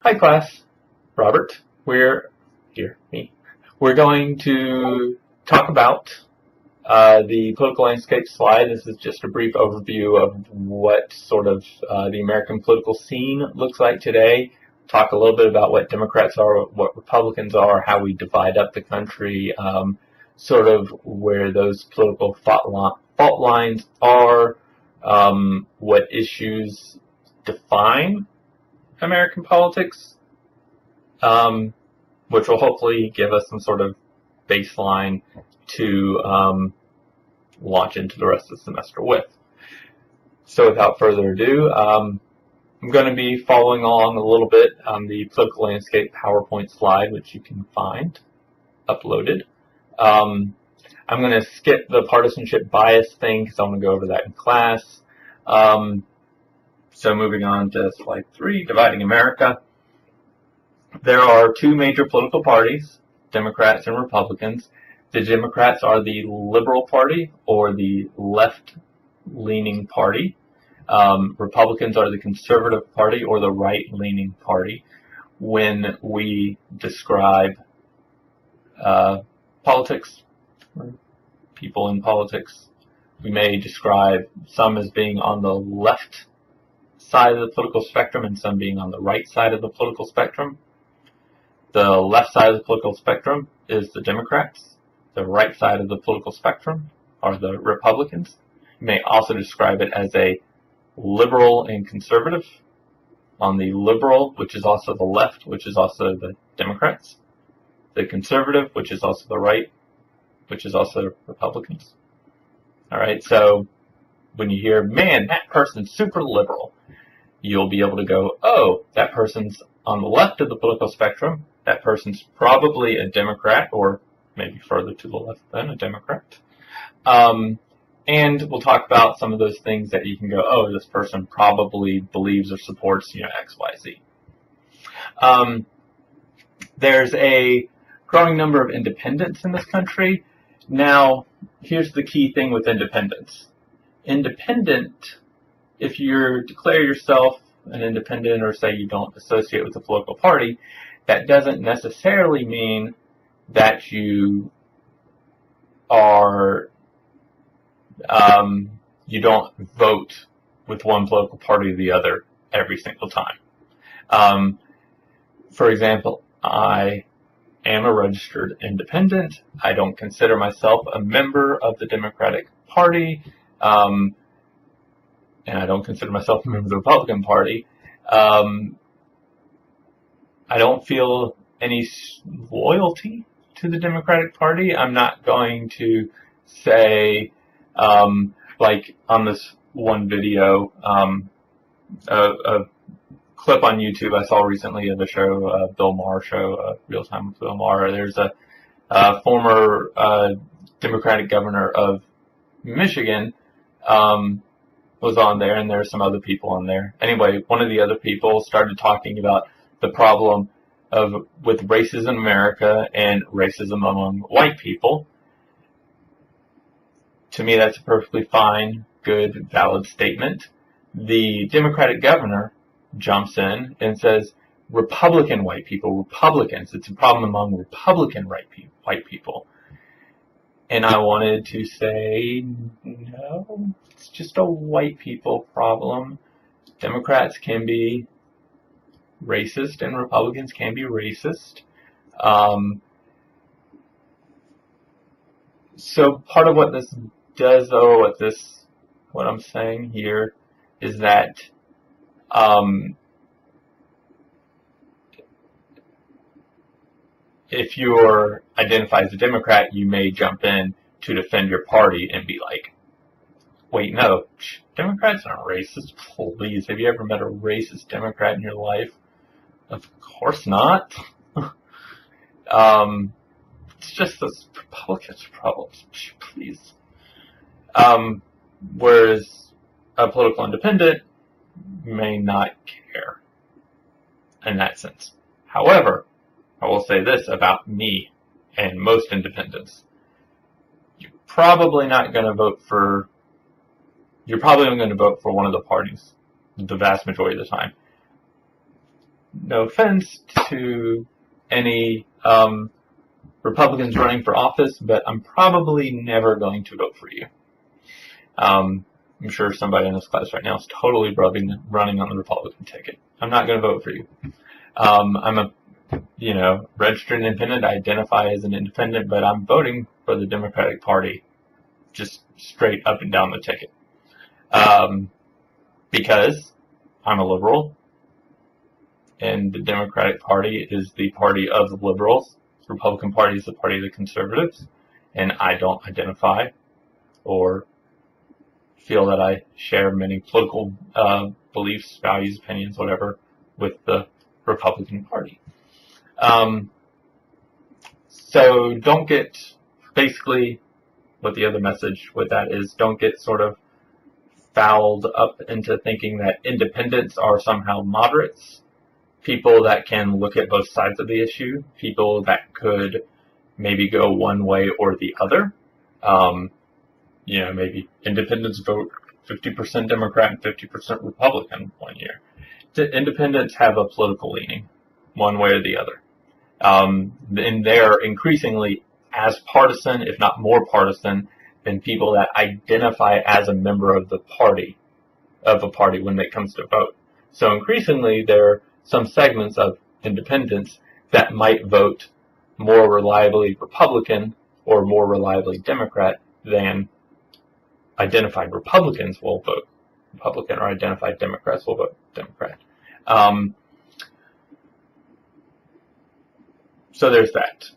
Hi class, Robert. We're We're going to talk about the political landscape slide. This is just a brief overview of what sort of the American political scene looks like today. Talk a little bit about what Democrats are, what Republicans are, how we divide up the country, sort of where those political fault lines are, what issues define American politics, which will hopefully give us some sort of baseline to launch into the rest of the semester with. So without further ado, I'm going to be following along a little bit on the political landscape PowerPoint slide, which you can find uploaded. I'm going to skip the partisanship bias thing because I want to go over that in class. So moving on to slide 3, dividing America. There are two major political parties, Democrats and Republicans. The Democrats are the liberal party or the left-leaning party. Republicans are the conservative party or the right-leaning party. When we describe politics, or people in politics, we may describe some as being on the left side of the political spectrum and some being on the right side of the political spectrum. The left side of the political spectrum is the Democrats. The right side of the political spectrum are the Republicans. You may also describe it as a liberal and conservative. On the liberal, which is also the left, which is also the Democrats. The conservative, which is also the right, which is also Republicans. Alright, so when you hear, man, that person's super liberal, you'll be able to go, oh, that person's on the left of the political spectrum. That person's probably a Democrat, or maybe further to the left than a Democrat. And we'll talk about some of those things that you can go, oh, this person probably believes or supports, X, Y, Z. There's a growing number of independents in this country. Now, here's the key thing with independents. Independent, if you declare yourself an independent or say you don't associate with a political party, that doesn't necessarily mean that you are you don't vote with one political party or the other every single time. For example, I am a registered independent. I don't consider myself a member of the Democratic Party, and I don't consider myself a member of the Republican Party. I don't feel any loyalty to the Democratic Party. I'm not going to say, like on this one video, a clip on YouTube I saw recently of a show, Bill Maher show, Real Time with Bill Maher. There's a former Democratic governor of Michigan was on there, and there's some other people on there. Anyway, one of the other people started talking about the problem with racism in America and racism among white people. To me, that's a perfectly fine, good, valid statement. The Democratic governor jumps in and says, Republican white people, Republicans, it's a problem among Republican white people. And I wanted to say, no, it's just a white people problem. Democrats can be racist and Republicans can be racist. So part of what this does, though, what I'm saying here is that if you're identified as a Democrat, you may jump in to defend your party and be like, wait, no, Democrats aren't racist. Please, have you ever met a racist Democrat in your life? Of course not. It's just those Republicans' problems. Please. Whereas a political independent may not care in that sense. However, I will say this about me and most independents. You're probably only going to vote for one of the parties the vast majority of the time. no offense to any Republicans running for office, but I'm probably never going to vote for you. I'm sure somebody in this class right now is totally running on the Republican ticket. I'm not going to vote for you. I'm a registered independent. I identify as an independent, but I'm voting for the Democratic Party, just straight up and down the ticket. Because I'm a liberal, and the Democratic Party is the party of the liberals. The Republican Party is the party of the conservatives, and I don't identify or feel that I share many political beliefs, values, opinions, whatever, with the Republican Party. So don't get, basically, what the other message with that is, don't get sort of fouled up into thinking that independents are somehow moderates, people that can look at both sides of the issue, people that could maybe go one way or the other. Maybe independents vote 50% Democrat and 50% Republican one year. Independents have a political leaning, one way or the other. And they're increasingly as partisan, if not more partisan, than people that identify as a member of a party when it comes to vote. So increasingly, there are some segments of independents that might vote more reliably Republican or more reliably Democrat than identified Republicans will vote Republican or identified Democrats will vote Democrat. So there's that.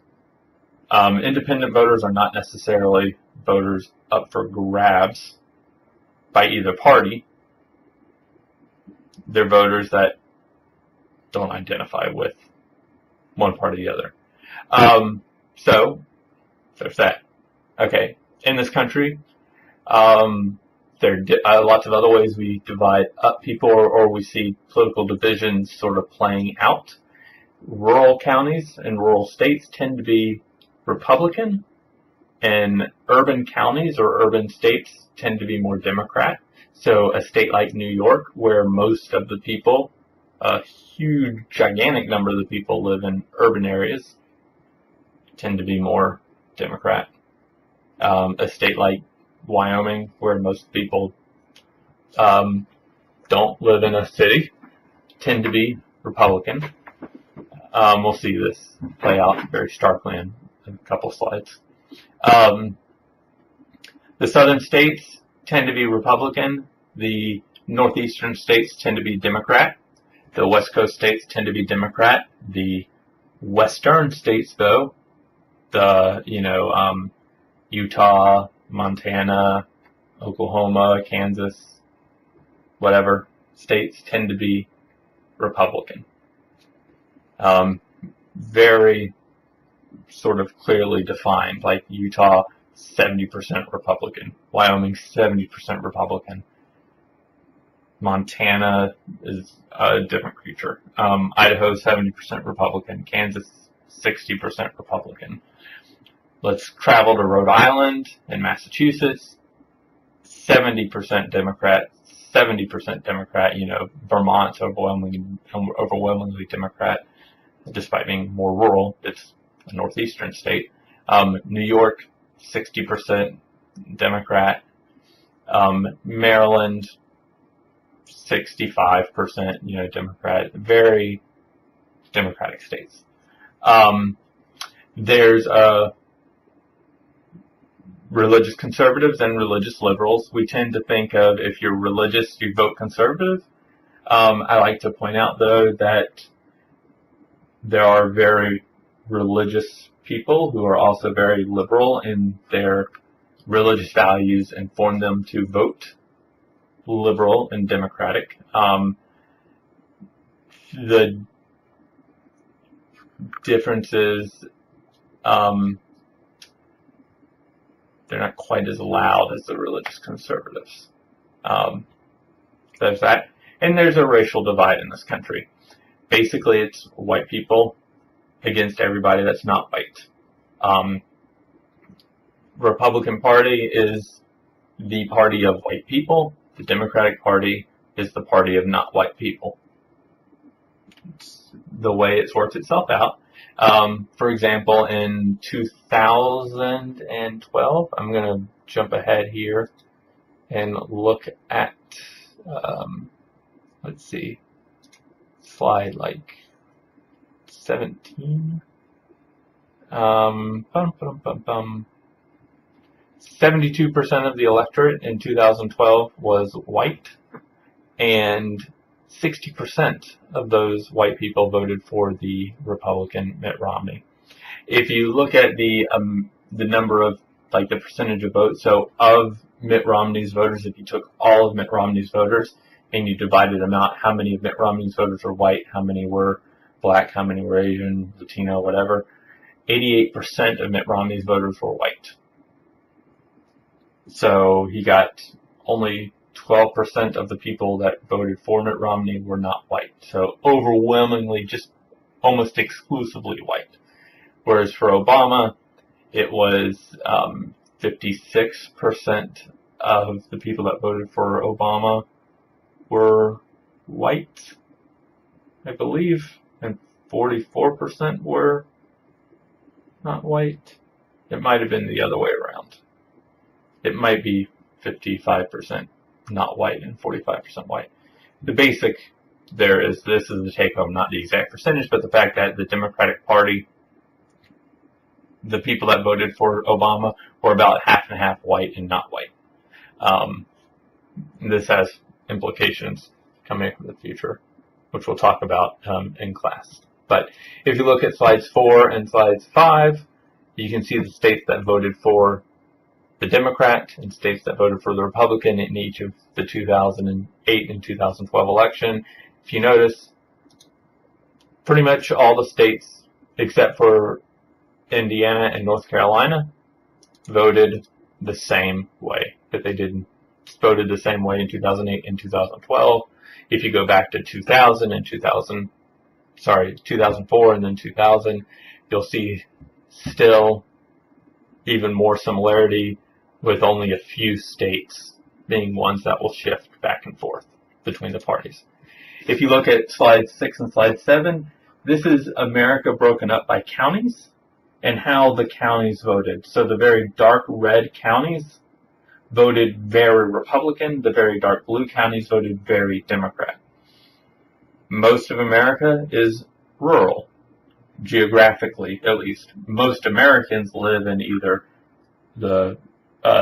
Independent voters are not necessarily voters up for grabs by either party. They're voters that don't identify with one party or the other. So there's that. Okay, in this country, there are lots of other ways we divide up people, or we see political divisions sort of playing out. Rural counties and rural states tend to be Republican, and urban counties or urban states tend to be more Democrat. So a state like New York, where most of the people, a huge, gigantic number of the people live in urban areas, tend to be more Democrat. A state like Wyoming, where most people don't live in a city, tend to be Republican. We'll see this play out very starkly in a couple slides. The southern states tend to be Republican. The northeastern states tend to be Democrat. The west coast states tend to be Democrat. The western states, though, Utah, Montana, Oklahoma, Kansas, whatever states tend to be Republican. Very sort of clearly defined, like Utah, 70% Republican. Wyoming, 70% Republican. Montana is a different creature. Idaho, 70% Republican. Kansas, 60% Republican. Let's travel to Rhode Island and Massachusetts, 70% Democrat, 70% Democrat. Vermont's overwhelmingly Democrat, despite being more rural. It's a northeastern state. New York, 60% Democrat. Maryland, 65%, Democrat. Very Democratic states. There's religious conservatives and religious liberals. We tend to think of, if you're religious, you vote conservative. I like to point out, though, that there are very religious people who are also very liberal in their religious values and form them to vote liberal and democratic. The differences, they're not quite as loud as the religious conservatives. There's that. And there's a racial divide in this country. Basically, it's white people against everybody that's not white. Republican Party is the party of white people. The Democratic Party is the party of not white people. the way it sorts itself out. For example, in 2012, I'm going to jump ahead here and look at, let's see, slide like 17. 72% of the electorate in 2012 was white, and 60% of those white people voted for the Republican Mitt Romney. If you look at the number of, like, the percentage of votes, so of Mitt Romney's voters, if you took all of Mitt Romney's voters and you divided them out, how many of Mitt Romney's voters were white, how many were black, how many were Asian, Latino, whatever, 88% of Mitt Romney's voters were white. So he got only 12% of the people that voted for Mitt Romney were not white. So overwhelmingly, just almost exclusively white. Whereas for Obama, it was 56% of the people that voted for Obama were white, I believe, and 44% were not white. It might have been the other way around. It might be 55% not white and 45% white. The basic there is, this is the take home, not the exact percentage, but the fact that the Democratic Party, the people that voted for Obama, were about half and half white and not white. This has implications coming up in the future, which we'll talk about in class. But if you look at slides 4 and slides 5, you can see the states that voted for the Democrat and states that voted for the Republican in each of the 2008 and 2012 election. If you notice, pretty much all the states except for Indiana and North Carolina voted the same way, but they voted the same way in 2008 and 2012. If you go back to 2004 and then 2000, you'll see still even more similarity, with only a few states being ones that will shift back and forth between the parties. If you look at slide 6 and slide 7, this is America broken up by counties and how the counties voted. So the very dark red counties voted very Republican. The very dark blue counties voted very Democrat. Most of America is rural, geographically at least. Most Americans live in either the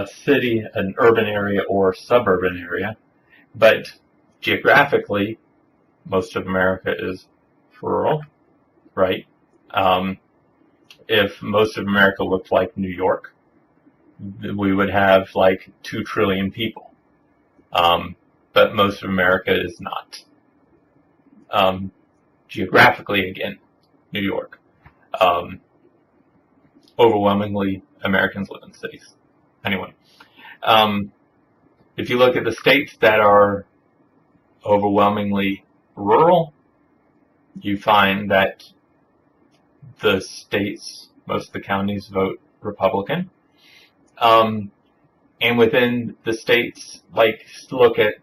city, an urban area, or suburban area, but geographically, most of America is rural, right? If most of America looked like New York, we would have like 2 trillion people. But most of America is not. Geographically, again, New York. Overwhelmingly, Americans live in cities. Anyway, if you look at the states that are overwhelmingly rural, you find that the states, most of the counties, vote Republican. And within the states, like, look at,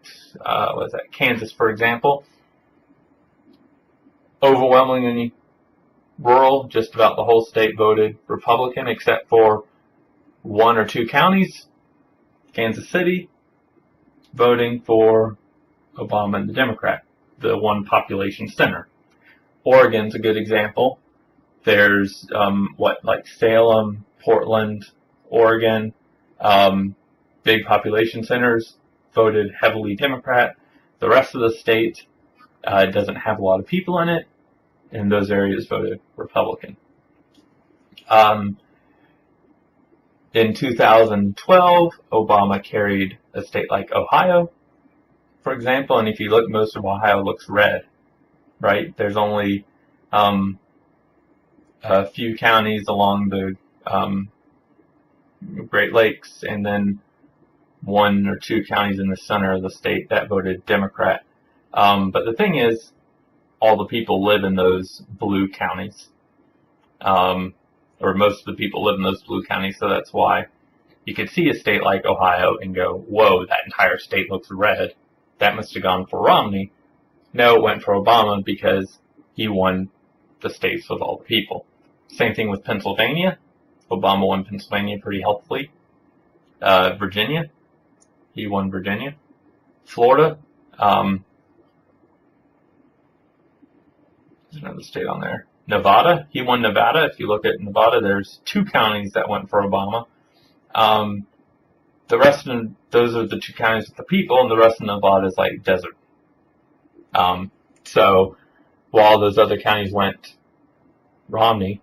Kansas, for example, overwhelmingly rural, just about the whole state voted Republican, except for 1 or 2 counties, Kansas City, voting for Obama and the Democrat, the one population center. Oregon's a good example. There's, like Salem, Portland, Oregon, big population centers, voted heavily Democrat. The rest of the state doesn't have a lot of people in it, and those areas voted Republican. In 2012, Obama carried a state like Ohio, for example, and if you look, most of Ohio looks red, right? There's only a few counties along the Great Lakes, and then 1 or 2 counties in the center of the state that voted Democrat. But the thing is, all the people live in those blue counties. Or most of the people live in those blue counties, so that's why you could see a state like Ohio and go, whoa, that entire state looks red. That must have gone for Romney. No, it went for Obama because he won the states with all the people. Same thing with Pennsylvania. Obama won Pennsylvania pretty healthily. Virginia, he won Virginia. Florida, there's another state on there. Nevada, he won Nevada. If you look at Nevada, there's 2 counties that went for Obama. The rest of those are the 2 counties with the people, and the rest of Nevada is like desert. So while those other counties went Romney,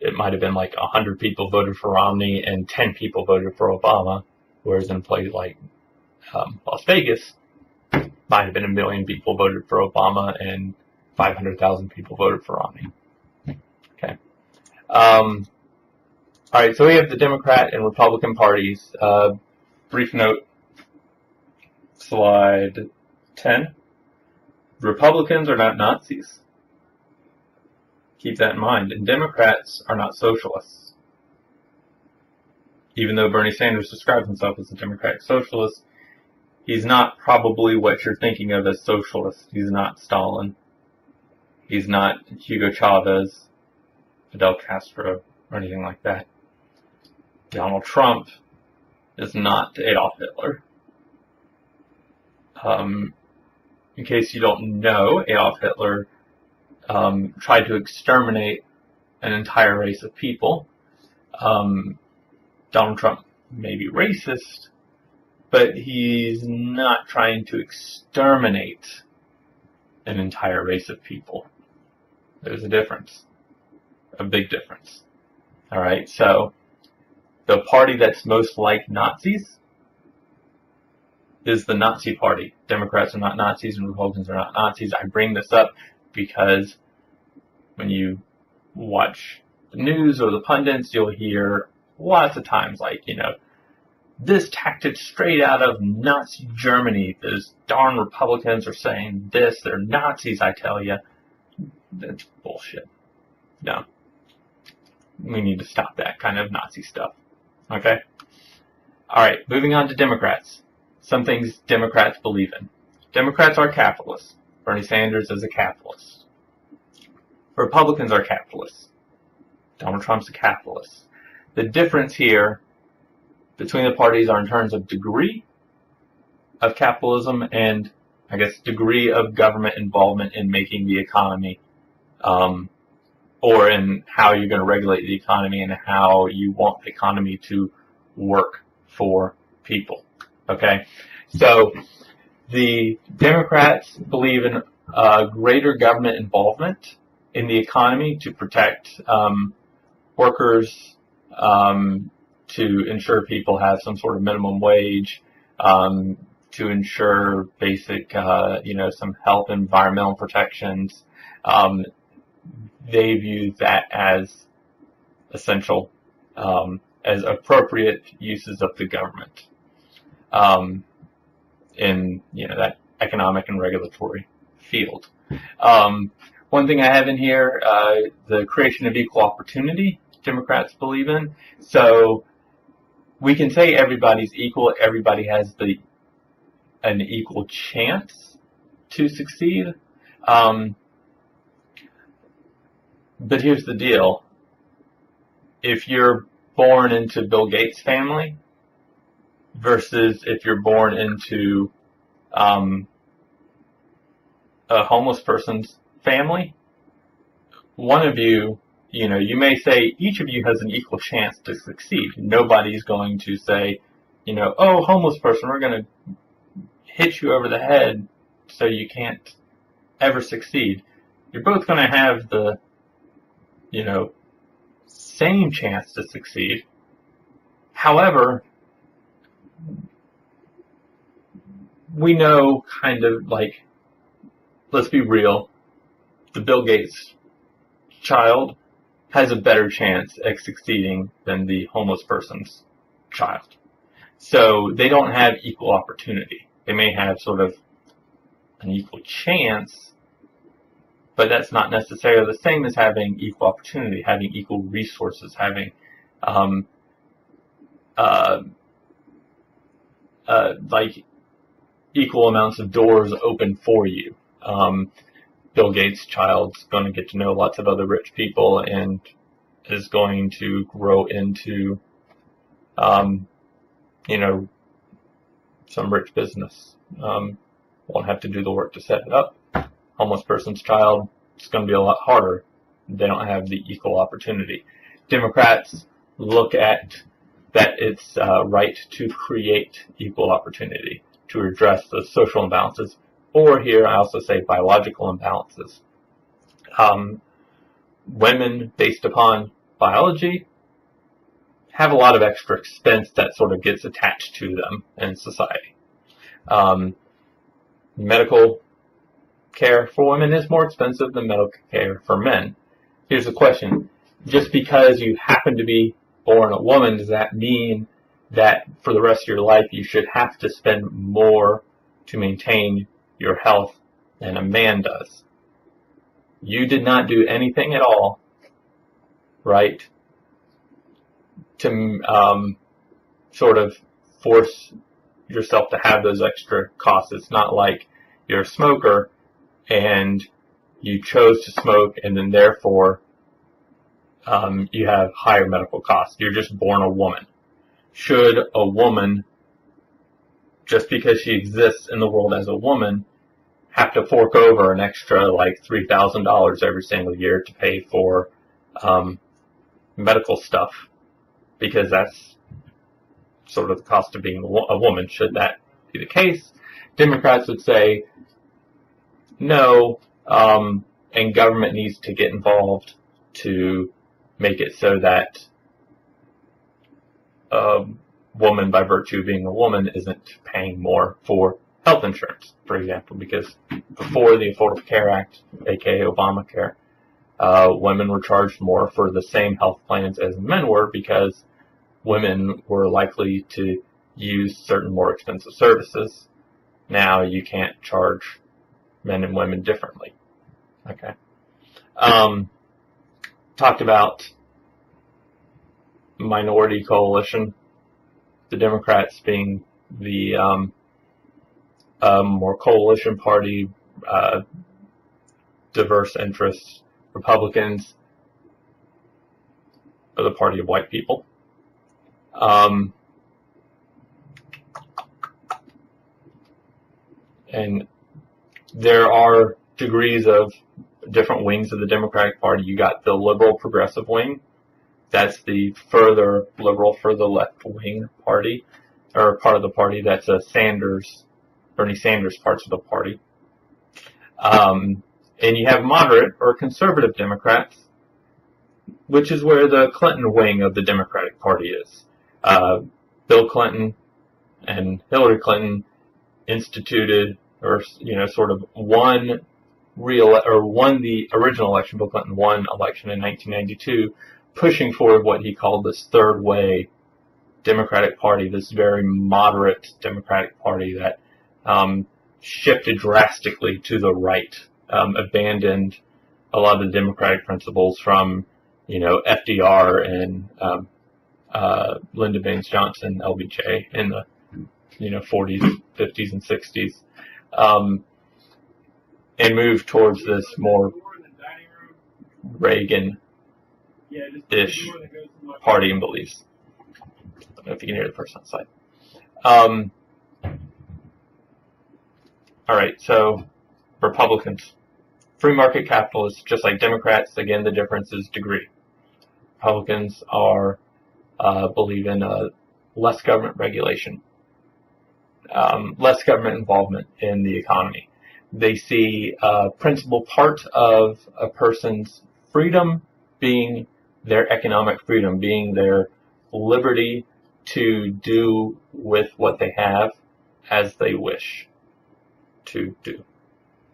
it might have been like 100 people voted for Romney and 10 people voted for Obama, whereas in a place like Las Vegas, might have been 1 million people voted for Obama and 500,000 people voted for Romney. Okay. All right, so we have the Democrat and Republican parties. Brief note, slide 10. Republicans are not Nazis. Keep that in mind. And Democrats are not socialists. Even though Bernie Sanders describes himself as a Democratic socialist, he's not probably what you're thinking of as socialist. He's not Stalin. He's not Hugo Chavez, Fidel Castro, or anything like that. Donald Trump is not Adolf Hitler. In case you don't know, Adolf Hitler tried to exterminate an entire race of people. Donald Trump may be racist, but he's not trying to exterminate an entire race of people. There's a difference, a big difference. All right, so the party that's most like Nazis is the Nazi Party. Democrats are not Nazis and Republicans are not Nazis. I bring this up because when you watch the news or the pundits, you'll hear lots of times like, this tactic straight out of Nazi Germany. Those darn Republicans are saying this. They're Nazis, I tell you. That's bullshit. No. We need to stop that kind of Nazi stuff. Okay? Alright, moving on to Democrats. Some things Democrats believe in. Democrats are capitalists. Bernie Sanders is a capitalist. Republicans are capitalists. Donald Trump's a capitalist. The difference here between the parties are in terms of degree of capitalism and, I guess, degree of government involvement in making the economy, or in how you're going to regulate the economy and how you want the economy to work for people. Okay? So, the Democrats believe in greater government involvement in the economy to protect workers, to ensure people have some sort of minimum wage, to ensure basic, some health and environmental protections. They view that as essential, as appropriate uses of the government, in, that economic and regulatory field. One thing I have in here, the creation of equal opportunity, Democrats believe in. So we can say everybody's equal, everybody has an equal chance to succeed. But here's the deal. If you're born into Bill Gates' family versus if you're born into a homeless person's family, one of you, you may say each of you has an equal chance to succeed. Nobody's going to say, oh, homeless person, we're going to hit you over the head so you can't ever succeed. You're both going to have the, same chance to succeed. However, we know kind of like, let's be real, the Bill Gates child has a better chance at succeeding than the homeless person's child. So they don't have equal opportunity. They may have sort of an equal chance, but that's not necessarily the same as having equal opportunity, having equal resources, having like equal amounts of doors open for you. Bill Gates' child's going to get to know lots of other rich people and is going to grow into, some rich business. Won't have to do the work to set it up. Homeless person's child, it's going to be a lot harder. They don't have the equal opportunity. Democrats look at that it's right to create equal opportunity, to address the social imbalances, or here I also say biological imbalances. Women, based upon biology, have a lot of extra expense that sort of gets attached to them in society. Medical care for women is more expensive than medical care for men. Here's the question. Just because you happen to be born a woman, does that mean that for the rest of your life you should have to spend more to maintain your health than a man does? You did not do anything at all, right, to sort of force yourself to have those extra costs. It's not like you're a smoker and you chose to smoke and then therefore you have higher medical costs. You're just born a woman. Should a woman, just because she exists in the world as a woman, have to fork over an extra like $3,000 every single year to pay for medical stuff? Because that's sort of the cost of being a woman. Should that be the case? Democrats would say no, and government needs to get involved to make it so that a woman, by virtue of being a woman, isn't paying more for health insurance, for example, because before the Affordable Care Act, aka Obamacare, women were charged more for the same health plans as men were because women were likely to use certain more expensive services. Now you can't charge men and women differently. Okay. Talked about minority coalition, the Democrats being the more coalition party, diverse interests. Republicans are the party of white people. And there are degrees of different wings of the Democratic Party. You got the liberal progressive wing. That's the further liberal, further left wing party, or part of the party. That's a Bernie Sanders parts of the party. And you have moderate or conservative Democrats, which is where the Clinton wing of the Democratic Party is. Bill Clinton and Hillary Clinton instituted, or sort of won the original election. Bill Clinton won election in 1992, pushing forward what he called this third way Democratic Party, this very moderate Democratic Party that shifted drastically to the right, abandoned a lot of the democratic principles from FDR and Lyndon Baines Johnson, LBJ, in the 40s, 50s, and 60s, and moved towards this more Reagan-ish party and beliefs. I don't know if you can hear the person outside. All right, so Republicans. Free market capitalists, just like Democrats. Again, the difference is degree. Republicans believe in less government regulation, less government involvement in the economy. They see a principal part of a person's freedom being their economic freedom, being their liberty to do with what they have as they wish to do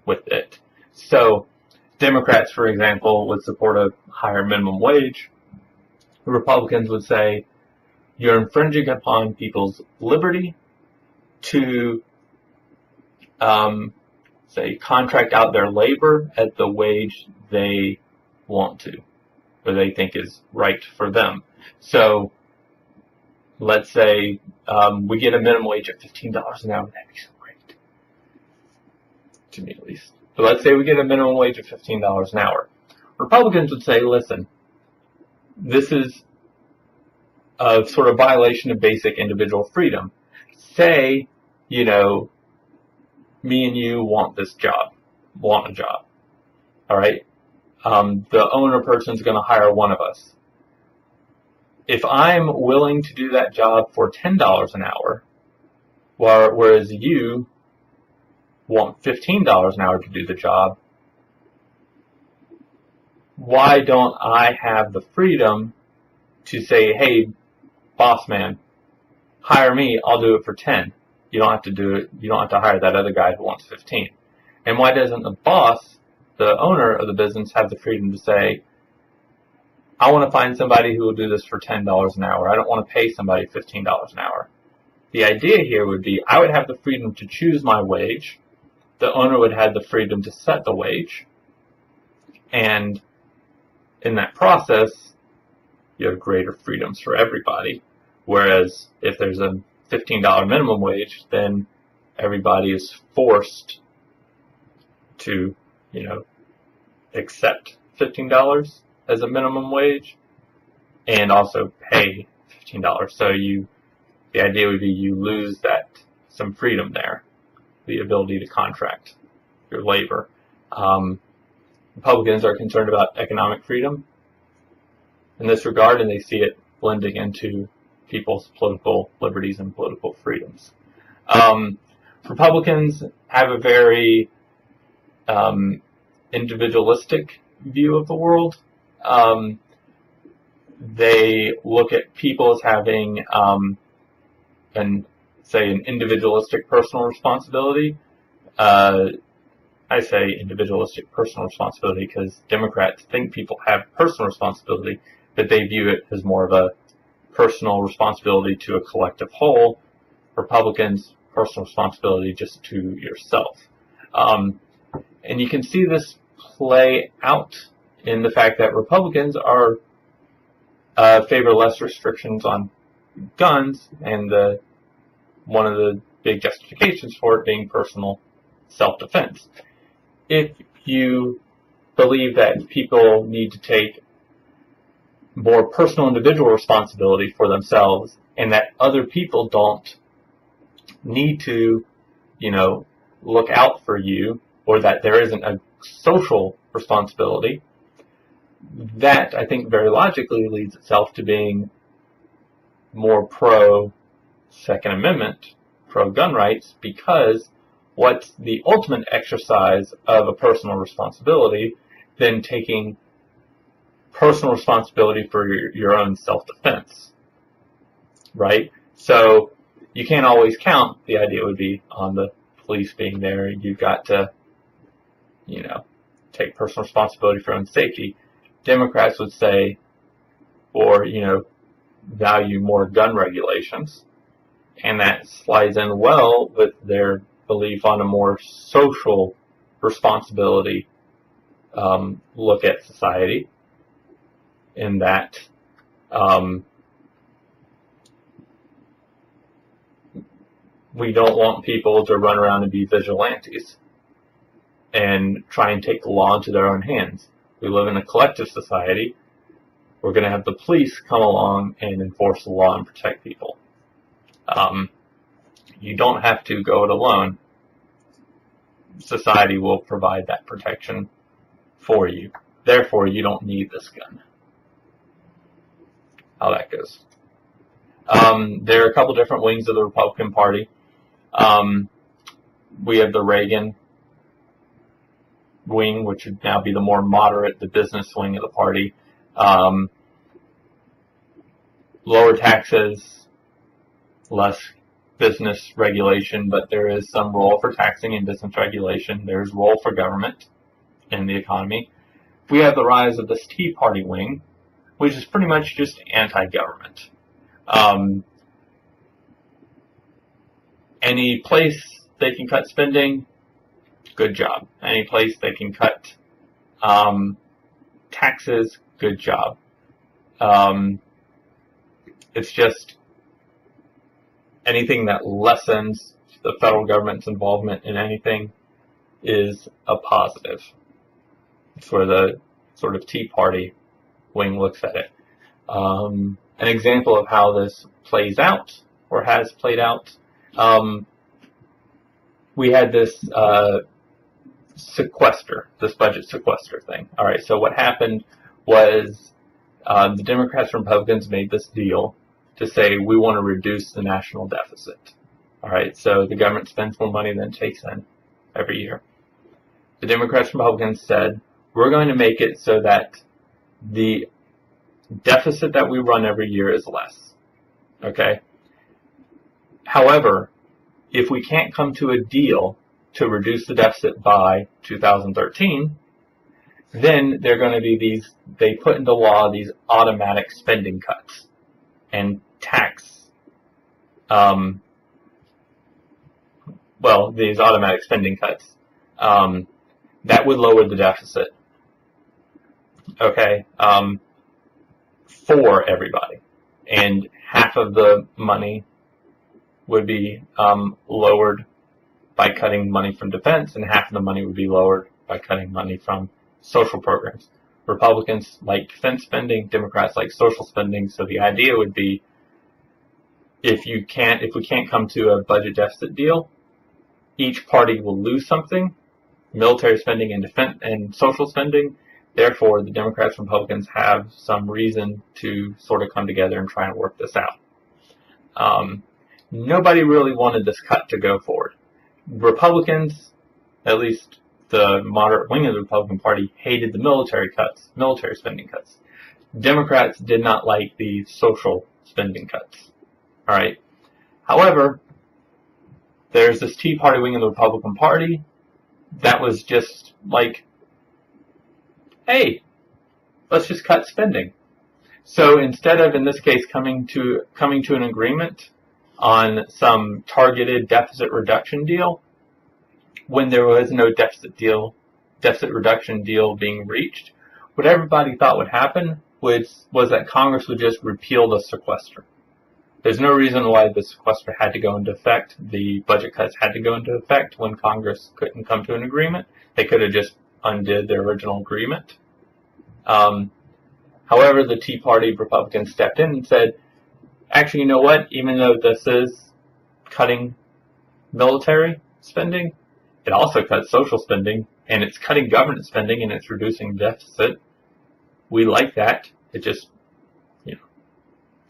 with it. So Democrats, for example, would support a higher minimum wage. Republicans would say you're infringing upon people's liberty to, say, contract out their labor at the wage they want to, or they think is right for them. So let's say we get a minimum wage of $15 an hour. That'd be so great, to me at least. But let's say we get a minimum wage of $15 an hour. Republicans would say, listen, this is a sort of violation of basic individual freedom. Say, me and you want a job. All right? The owner person's going to hire one of us. If I'm willing to do that job for $10 an hour, whereas you want $15 an hour to do the job, why don't I have the freedom to say, hey, boss man, hire me, I'll do it for 10. You don't have to do it, you don't have to hire that other guy who wants 15. And why doesn't the boss, the owner of the business, have the freedom to say, I want to find somebody who will do this for $10 an hour. I don't want to pay somebody $15 an hour. The idea here would be I would have the freedom to choose my wage. The owner would have the freedom to set the wage. And in that process, you have greater freedoms for everybody. Whereas if there's a $15 minimum wage, then everybody is forced to, accept $15 as a minimum wage and also pay $15. So the idea would be you lose some freedom there, the ability to contract your labor. Republicans are concerned about economic freedom in this regard, and they see it blending into people's political liberties and political freedoms. Republicans have a very individualistic view of the world. They look at people as having an individualistic personal responsibility. I say individualistic personal responsibility because Democrats think people have personal responsibility, but they view it as more of a personal responsibility to a collective whole. Republicans, personal responsibility just to yourself. And you can see this play out in the fact that Republicans are favor less restrictions on guns, and one of the big justifications for it being personal self-defense. If you believe that people need to take more personal individual responsibility for themselves and that other people don't need to, look out for you, or that there isn't a social responsibility, that I think very logically leads itself to being more pro-Second Amendment, pro-gun rights, because what's the ultimate exercise of a personal responsibility than taking personal responsibility for your own self-defense, right? So you can't always count, the idea would be, on the police being there. You've got to, take personal responsibility for your own safety. Democrats would say, or, value more gun regulations, and that slides in well with their belief on a more social responsibility look at society, in that we don't want people to run around and be vigilantes and try and take the law into their own hands. We live in a collective society. We're going to have the police come along and enforce the law and protect people. You don't have to go it alone. Society will provide that protection for you. Therefore, you don't need this gun. How that goes. There are a couple different wings of the Republican Party. We have the Reagan wing, which would now be the more moderate, the business wing of the party. Lower taxes, less business regulation, but there is some role for taxing and business regulation. There's role for government in the economy. We have the rise of this Tea Party wing, which is pretty much just anti-government. Any place they can cut spending, good job. Any place they can cut taxes, good job. It's just anything that lessens the federal government's involvement in anything, is a positive. It's where the sort of Tea Party wing looks at it. An example of how this plays out, or has played out, we had this this budget sequester thing. All right, so what happened was the Democrats and Republicans made this deal to say we want to reduce the national deficit. All right, so the government spends more money than it takes in every year. The Democrats and Republicans said we're going to make it so that the deficit that we run every year is less. Okay? However, if we can't come to a deal to reduce the deficit by 2013, then there are going to be they put into law these automatic spending cuts and these automatic spending cuts that would lower the deficit. Okay? For everybody. And half of the money would be lowered by cutting money from defense, and half of the money would be lowered by cutting money from social programs. Republicans like defense spending, Democrats like social spending, so the idea would be if we can't come to a budget deficit deal, each party will lose something, military spending and defense and social spending. Therefore, the Democrats and Republicans have some reason to sort of come together and try and work this out. Nobody really wanted this cut to go forward. Republicans, at least the moderate wing of the Republican Party, hated the military spending cuts. Democrats did not like the social spending cuts. All right. However, there's this Tea Party wing of the Republican Party that was just like, hey, let's just cut spending. So instead of, in this case, coming to an agreement on some targeted deficit reduction deal, when there was no deficit reduction deal being reached, what everybody thought would happen was that Congress would just repeal the sequester. There's no reason why the sequester had to go into effect. The budget cuts had to go into effect when Congress couldn't come to an agreement. They could have just undid their original agreement. However, the Tea Party Republicans stepped in and said, actually, you know what? Even though this is cutting military spending, it also cuts social spending, and it's cutting government spending, and it's reducing deficit. We like that. It just,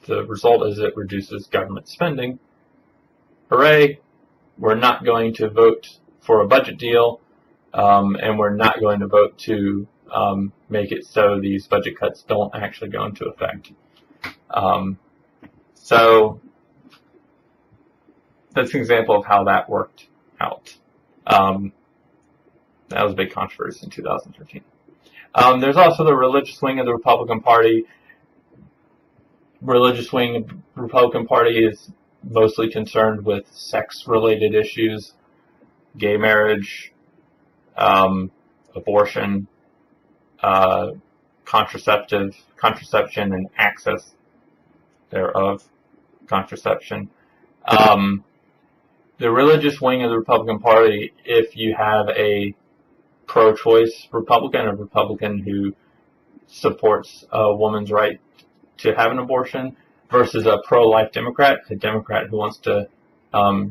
the result is it reduces government spending. Hooray! We're not going to vote for a budget deal, and we're not going to vote to make it so these budget cuts don't actually go into effect. So that's an example of how that worked out. That was a big controversy in 2013. There's also the religious wing of the Republican Party. Religious wing of the Republican Party is mostly concerned with sex-related issues, gay marriage, abortion, contraception and access thereof, contraception. The religious wing of the Republican Party, if you have a pro-choice Republican, a Republican who supports a woman's right to have an abortion, versus a pro-life Democrat, a Democrat who wants to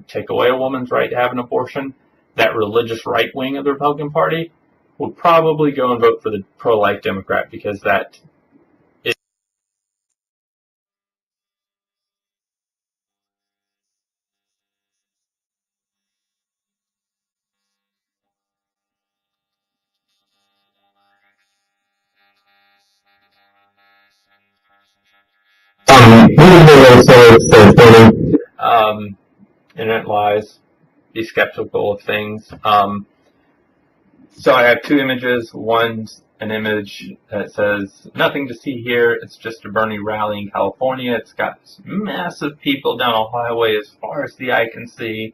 take away a woman's right to have an abortion, that religious right wing of the Republican Party will probably go and vote for the pro-life Democrat, because that is internet lies. Be skeptical of things. So I have two images. One's an image that says, nothing to see here. It's just a Bernie rally in California. It's got massive people down a highway as far as the eye can see.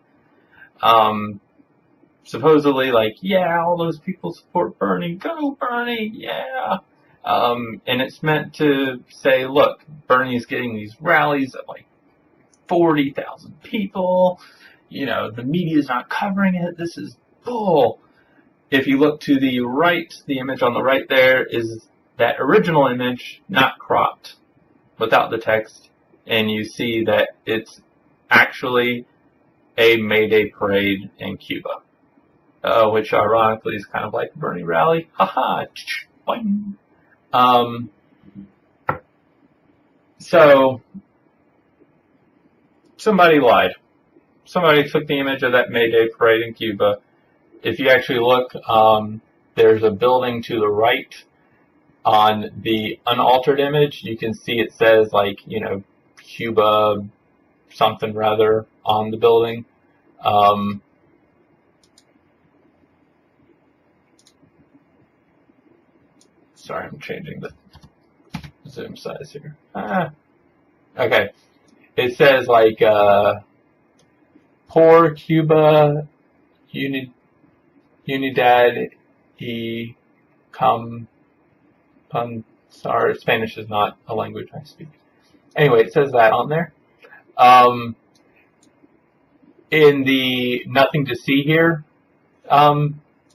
Supposedly, like, yeah, all those people support Bernie. Go Bernie, yeah. And it's meant to say, look, Bernie's getting these rallies of like 40,000 people. The media's not covering it. This is bull. if you look to the right, the image on the right there is that original image, not cropped, without the text, and you see that it's actually a May Day parade in Cuba, which ironically is kind of like the Bernie rally. Haha! Boing. So somebody lied. Somebody took the image of that May Day parade in Cuba. If you actually look, there's a building to the right on the unaltered image. You can see it says, like, you know, Cuba something rather on the building. Sorry, I'm changing the zoom size here. Okay. It says, like, Por Cuba Unidad y Sorry, Spanish is not a language I speak. Anyway, it says that on there. In the nothing to see here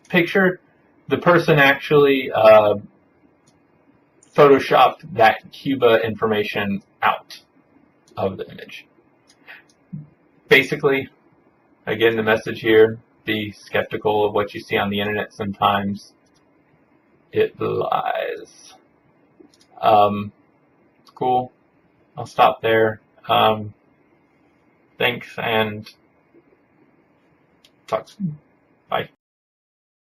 picture, the person actually photoshopped that Cuba information out of the image. Basically, again, the message here, be skeptical of what you see on the internet. Sometimes it lies. Cool. I'll stop there. Thanks, and talk soon. Bye.